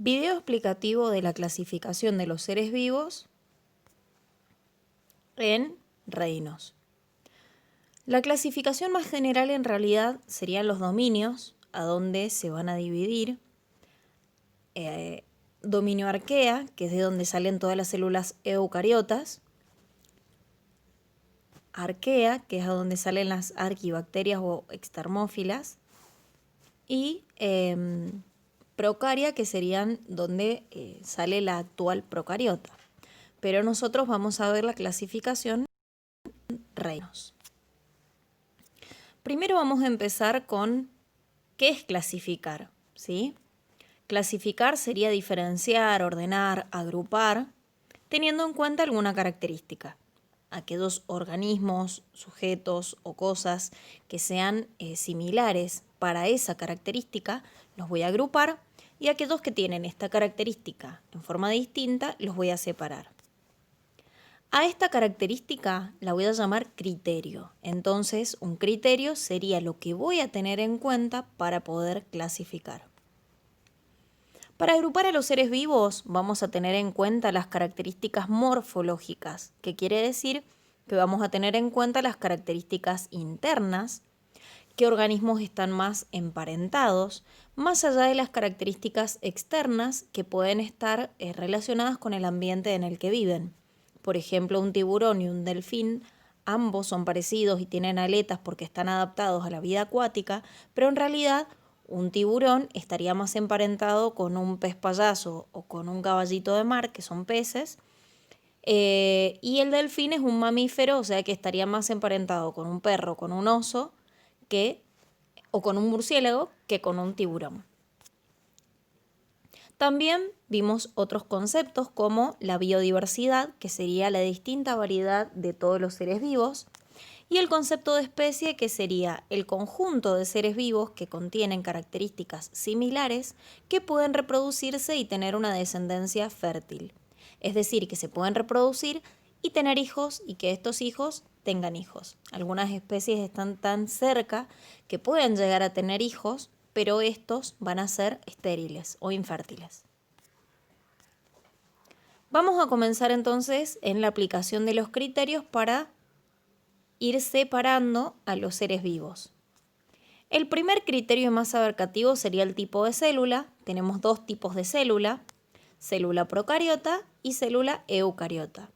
Video explicativo de la clasificación de los seres vivos en reinos. La clasificación más general en realidad serían los dominios, a donde se van a dividir. Dominio arquea, que es de donde salen todas las células eucariotas. Arquea, que es a donde salen las arquibacterias o extermófilas. Y procaria, que serían donde sale la actual procariota. Pero nosotros vamos a ver la clasificación en reinos. Primero vamos a empezar con qué es clasificar, ¿sí? Clasificar sería diferenciar, ordenar, agrupar, teniendo en cuenta alguna característica. Aquellos organismos, sujetos o cosas que sean similares para esa característica, los voy a agrupar, y aquellos que tienen esta característica en forma distinta, los voy a separar. A esta característica la voy a llamar criterio. Entonces, un criterio sería lo que voy a tener en cuenta para poder clasificar. Para agrupar a los seres vivos vamos a tener en cuenta las características morfológicas, que quiere decir que vamos a tener en cuenta las características internas, qué organismos están más emparentados, más allá de las características externas que pueden estar relacionadas con el ambiente en el que viven. Por ejemplo, un tiburón y un delfín, ambos son parecidos y tienen aletas porque están adaptados a la vida acuática, pero en realidad un tiburón estaría más emparentado con un pez payaso o con un caballito de mar, que son peces, y el delfín es un mamífero, o sea que estaría más emparentado con un perro, con un oso, o con un murciélago, que con un tiburón. También vimos otros conceptos como la biodiversidad, que sería la distinta variedad de todos los seres vivos, y el concepto de especie, que sería el conjunto de seres vivos que contienen características similares que pueden reproducirse y tener una descendencia fértil. Es decir, que se pueden reproducir y tener hijos y que estos hijos tengan hijos. Algunas especies están tan cerca que pueden llegar a tener hijos, pero estos van a ser estériles o infértiles. Vamos a comenzar entonces en la aplicación de los criterios para ir separando a los seres vivos. El primer criterio más abarcativo sería el tipo de célula. Tenemos dos tipos de célula procariota y célula eucariota.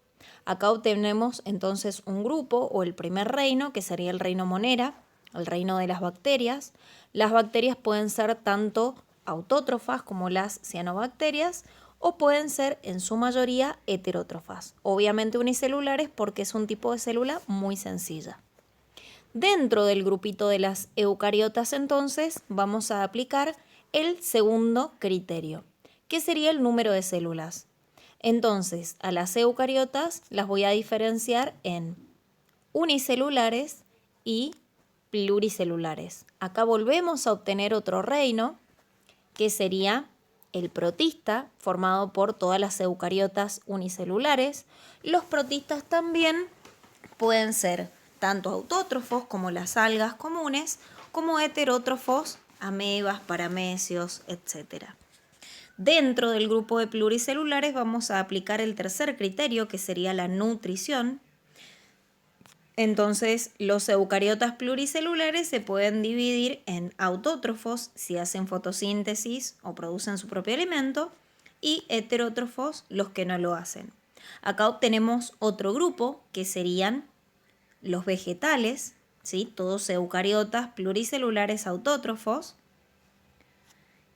Acá obtenemos entonces un grupo o el primer reino, que sería el reino monera, el reino de las bacterias. Las bacterias pueden ser tanto autótrofas como las cianobacterias, o pueden ser en su mayoría heterótrofas, obviamente unicelulares porque es un tipo de célula muy sencilla. Dentro del grupito de las eucariotas entonces vamos a aplicar el segundo criterio, que sería el número de células. Entonces a las eucariotas las voy a diferenciar en unicelulares y pluricelulares. Acá volvemos a obtener otro reino, que sería el protista, formado por todas las eucariotas unicelulares. Los protistas también pueden ser tanto autótrofos como las algas comunes, como heterótrofos, amebas, paramecios, etc. Dentro del grupo de pluricelulares vamos a aplicar el tercer criterio, que sería la nutrición. Entonces, los eucariotas pluricelulares se pueden dividir en autótrofos, si hacen fotosíntesis o producen su propio alimento, y heterótrofos, los que no lo hacen. Acá obtenemos otro grupo, que serían los vegetales, ¿sí? Todos eucariotas pluricelulares autótrofos.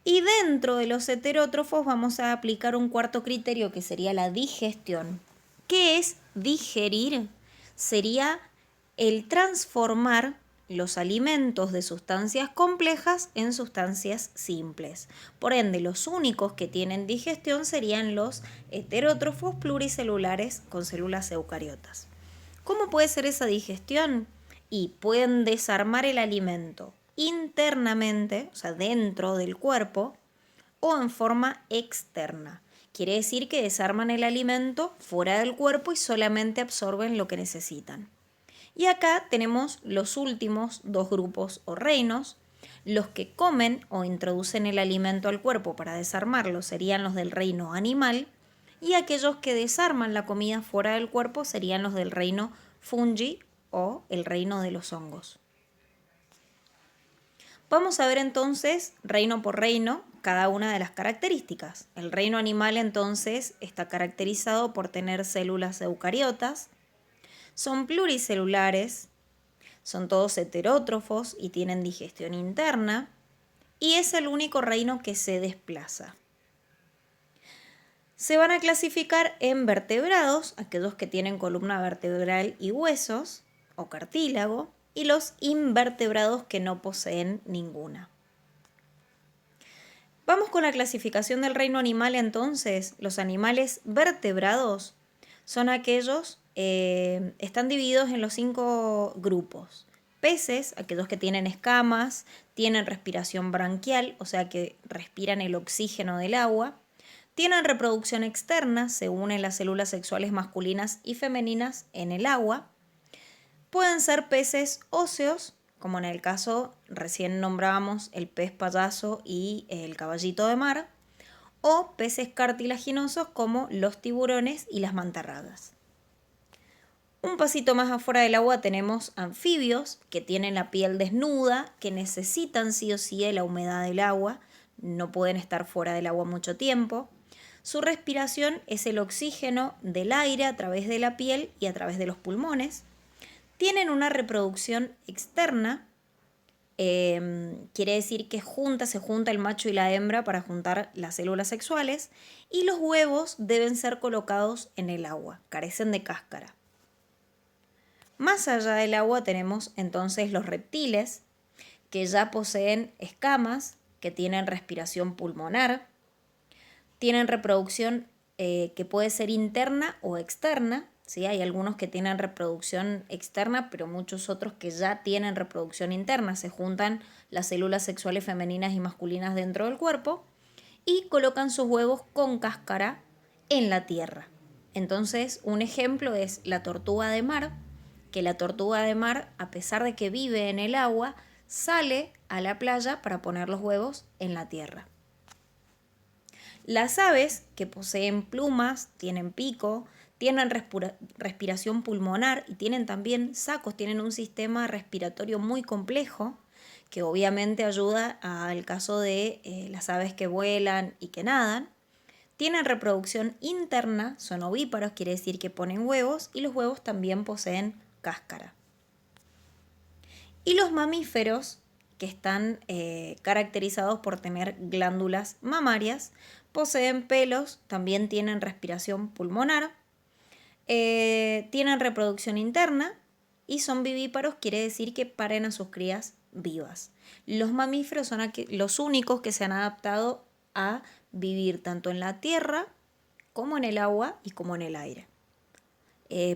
Y dentro de los heterótrofos vamos a aplicar un cuarto criterio, que sería la digestión. ¿Qué es digerir? Sería el transformar los alimentos de sustancias complejas en sustancias simples. Por ende, los únicos que tienen digestión serían los heterótrofos pluricelulares con células eucariotas. ¿Cómo puede ser esa digestión? Y pueden desarmar el alimento internamente, o sea, dentro del cuerpo, o en forma externa. Quiere decir que desarman el alimento fuera del cuerpo y solamente absorben lo que necesitan. Y acá tenemos los últimos dos grupos o reinos, Los que comen o introducen el alimento al cuerpo para desarmarlo serían los del reino animal, y aquellos que desarman la comida fuera del cuerpo serían los del reino fungi o el reino de los hongos. Vamos a ver entonces, reino por reino, cada una de las características. El reino animal entonces está caracterizado por tener células eucariotas, son pluricelulares, son todos heterótrofos y tienen digestión interna, y es el único reino que se desplaza. Se van a clasificar en vertebrados, aquellos que tienen columna vertebral y huesos, o cartílago, y los invertebrados que no poseen ninguna. Vamos con la clasificación del reino animal entonces. Los animales vertebrados son aquellos, están divididos en los 5 grupos. Peces, aquellos que tienen escamas, tienen respiración branquial, o sea que respiran el oxígeno del agua. Tienen reproducción externa, se unen las células sexuales masculinas y femeninas en el agua. Pueden ser peces óseos, como en el caso recién nombrábamos el pez payaso y el caballito de mar, o peces cartilaginosos como los tiburones y las mantarragas. Un pasito más afuera del agua tenemos anfibios que tienen la piel desnuda, que necesitan sí o sí de la humedad del agua, no pueden estar fuera del agua mucho tiempo. Su respiración es el oxígeno del aire a través de la piel y a través de los pulmones. Tienen una reproducción externa, quiere decir que se junta el macho y la hembra para juntar las células sexuales, y los huevos deben ser colocados en el agua, carecen de cáscara. Más allá del agua tenemos entonces los reptiles, que ya poseen escamas, que tienen respiración pulmonar, tienen reproducción que puede ser interna o externa, ¿sí? Hay algunos que tienen reproducción externa, pero muchos otros que ya tienen reproducción interna. Se juntan las células sexuales femeninas y masculinas dentro del cuerpo y colocan sus huevos con cáscara en la tierra. Entonces, un ejemplo es la tortuga de mar, que la tortuga de mar, a pesar de que vive en el agua, sale a la playa para poner los huevos en la tierra. Las aves, que poseen plumas, tienen pico, tienen respiración pulmonar y tienen también sacos, tienen un sistema respiratorio muy complejo que obviamente ayuda al caso de las aves que vuelan y que nadan. Tienen reproducción interna, son ovíparos, quiere decir que ponen huevos, y los huevos también poseen cáscara. Y los mamíferos, que están caracterizados por tener glándulas mamarias, poseen pelos, también tienen respiración pulmonar, tienen reproducción interna y son vivíparos, quiere decir que paren a sus crías vivas. Los mamíferos son los únicos que se han adaptado a vivir tanto en la tierra como en el agua y como en el aire.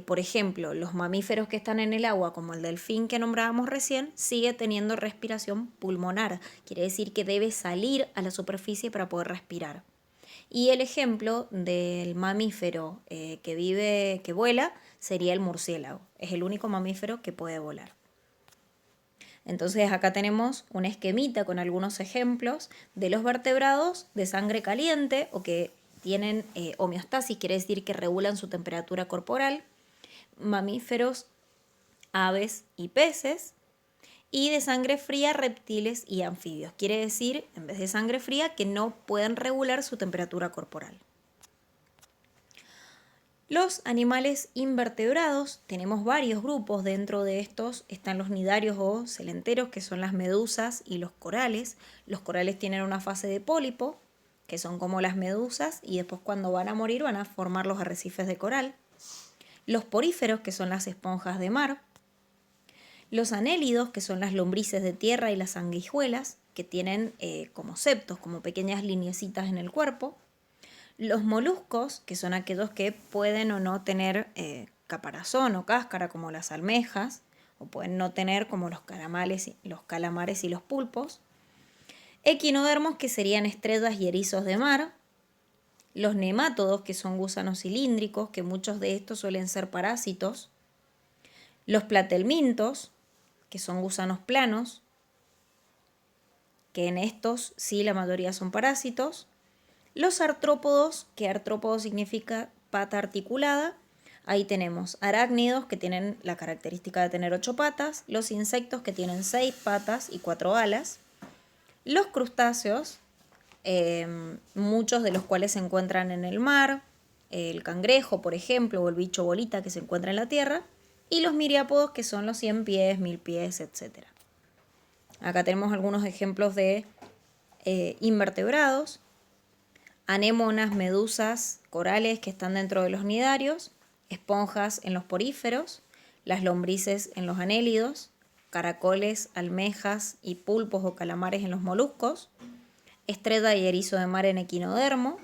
Por ejemplo, los mamíferos que están en el agua, como el delfín que nombrábamos recién, sigue teniendo respiración pulmonar. Quiere decir que debe salir a la superficie para poder respirar. Y el ejemplo del mamífero que vuela sería el murciélago. Es el único mamífero que puede volar. Entonces acá tenemos una esquemita con algunos ejemplos de los vertebrados de sangre caliente o que tienen homeostasis, quiere decir que regulan su temperatura corporal, mamíferos, aves y peces, y de sangre fría, reptiles y anfibios. Quiere decir, en vez de sangre fría, que no pueden regular su temperatura corporal. Los animales invertebrados, tenemos varios grupos. Dentro de estos están los nidarios o celenteros, que son las medusas y los corales. Los corales tienen una fase de pólipo, que son como las medusas, y después cuando van a morir van a formar los arrecifes de coral. Los poríferos, que son las esponjas de mar. Los anélidos, que son las lombrices de tierra, y las sanguijuelas, que tienen como septos, como pequeñas lineecitas en el cuerpo. Los moluscos, que son aquellos que pueden o no tener caparazón o cáscara, como las almejas, o pueden no tener, como los calamares y los pulpos. Equinodermos, que serían estrellas y erizos de mar. Los nemátodos, que son gusanos cilíndricos, que muchos de estos suelen ser parásitos. Los platelmintos, que son gusanos planos. que en estos sí la mayoría son parásitos. Los artrópodos, que artrópodo significa pata articulada. Ahí tenemos arácnidos, que tienen la característica de tener 8 patas. Los insectos, que tienen 6 patas y 4 alas. Los crustáceos, muchos de los cuales se encuentran en el mar, el cangrejo, por ejemplo, o el bicho bolita que se encuentra en la tierra, y los miriápodos, que son los 100 pies, 1000 pies, etc. Acá tenemos algunos ejemplos de invertebrados, anémonas, medusas, corales que están dentro de los nidarios, esponjas en los poríferos, las lombrices en los anélidos, caracoles, almejas y pulpos o calamares en los moluscos, estrella y erizo de mar en equinodermo,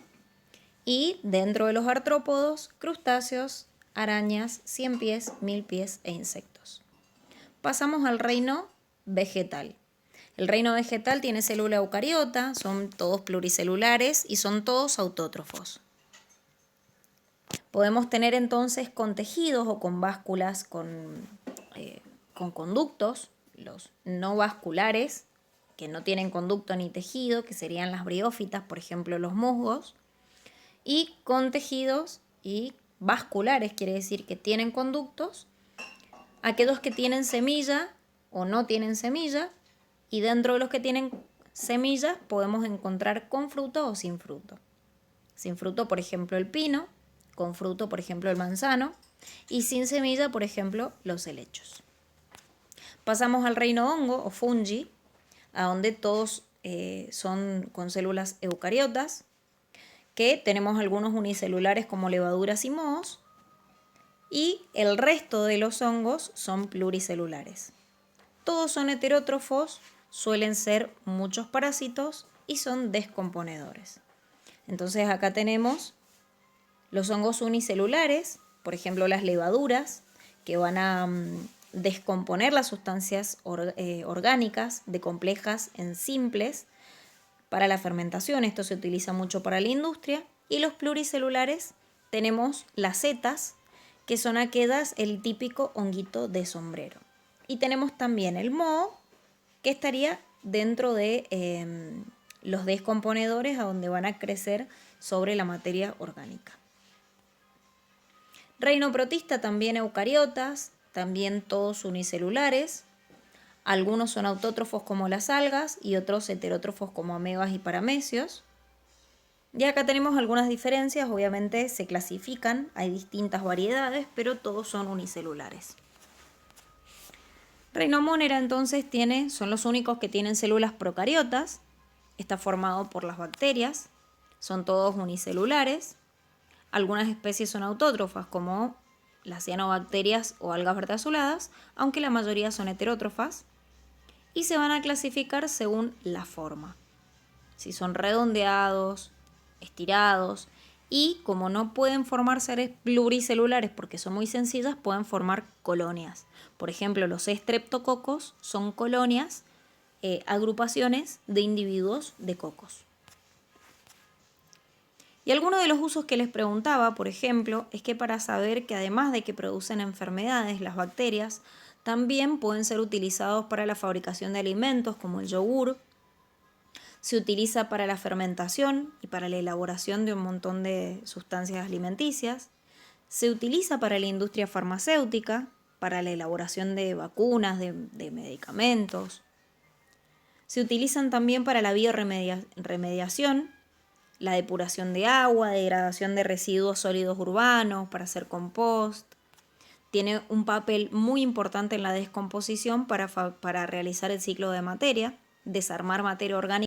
y dentro de los artrópodos, crustáceos, arañas, 100 pies, 1000 pies e insectos. Pasamos al reino vegetal. El reino vegetal tiene célula eucariota, son todos pluricelulares y son todos autótrofos. Podemos tener entonces con tejidos o con básculas, con conductos, los no vasculares, que no tienen conducto ni tejido, que serían las briófitas, por ejemplo los musgos, y con tejidos y vasculares, quiere decir que tienen conductos, aquellos que tienen semilla o no tienen semilla, y dentro de los que tienen semillas podemos encontrar con fruto o sin fruto. Sin fruto, por ejemplo, el pino, con fruto, por ejemplo, el manzano, y sin semilla, por ejemplo, los helechos. Pasamos al reino hongo o fungi, a donde todos son con células eucariotas, que tenemos algunos unicelulares como levaduras y mohos, y el resto de los hongos son pluricelulares. Todos son heterótrofos, suelen ser muchos parásitos y son descomponedores. Entonces acá tenemos los hongos unicelulares, por ejemplo las levaduras, que van a descomponer las sustancias orgánicas de complejas en simples para la fermentación. Esto se utiliza mucho para la industria. Y los pluricelulares tenemos las setas, que son aquellas, el típico honguito de sombrero. Y tenemos también el moho, que estaría dentro de los descomponedores, a donde van a crecer sobre la materia orgánica. Reino protista, también eucariotas, también todos unicelulares. Algunos son autótrofos como las algas y otros heterótrofos como amebas y paramecios. Y acá tenemos algunas diferencias, obviamente se clasifican, hay distintas variedades, pero todos son unicelulares. Reino Monera entonces son los únicos que tienen células procariotas, está formado por las bacterias, son todos unicelulares. Algunas especies son autótrofas como las cianobacterias o algas verde azuladas, aunque la mayoría son heterótrofas. Y se van a clasificar según la forma. Si son redondeados, estirados, y como no pueden formar seres pluricelulares porque son muy sencillas, pueden formar colonias. Por ejemplo, los estreptococos son colonias, agrupaciones de individuos de cocos. Y alguno de los usos que les preguntaba, por ejemplo, es que para saber que además de que producen enfermedades, las bacterias también pueden ser utilizados para la fabricación de alimentos como el yogur. Se utiliza para la fermentación y para la elaboración de un montón de sustancias alimenticias. Se utiliza para la industria farmacéutica, para la elaboración de vacunas, de medicamentos. Se utilizan también para la bioremediación, la depuración de agua, degradación de residuos sólidos urbanos, para hacer compost. Tiene un papel muy importante en la descomposición para realizar el ciclo de materia, desarmar materia orgánica